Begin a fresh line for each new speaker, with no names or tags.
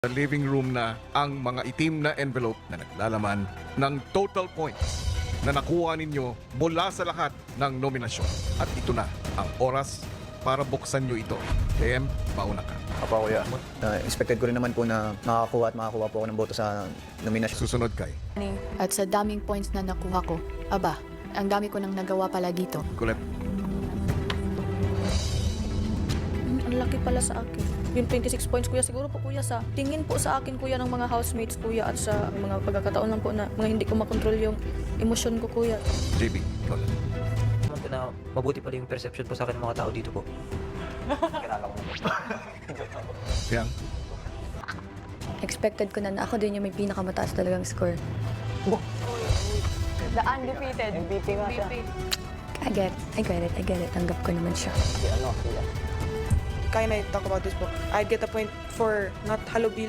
Sa living room na ang mga itim na envelope na naglalaman ng total points na nakuha ninyo mula sa lahat ng nominasyon. At ito na ang oras para buksan nyo ito. TM, pauna ka.
Apa kuya. Expected ko rin naman po na makakuha po ako ng boto sa nominasyon.
Susunod kay
At sa daming points na nakuha ko, aba, ang dami ko nang nagawa pala dito.
Colette.
Ang laki pala sa akin. Yung 26 points, kuya, siguro po, kuya, sa tingin po sa akin, kuya, ng mga housemates, kuya, at sa mga pagkakataon lang po na mga hindi ko makontrol yung emosyon ko, kuya.
JB, ikaw lang.
Naman po na mabuti pala yung perception po sa akin ng mga tao dito po.
Yang.
Expected ko na ako din yung may pinakamataas talagang score.
The undefeated. MVP nga siya.
I get it. Tanggap ko naman siya.
Kaya na talk about this po. I'd get a point for not halubilo.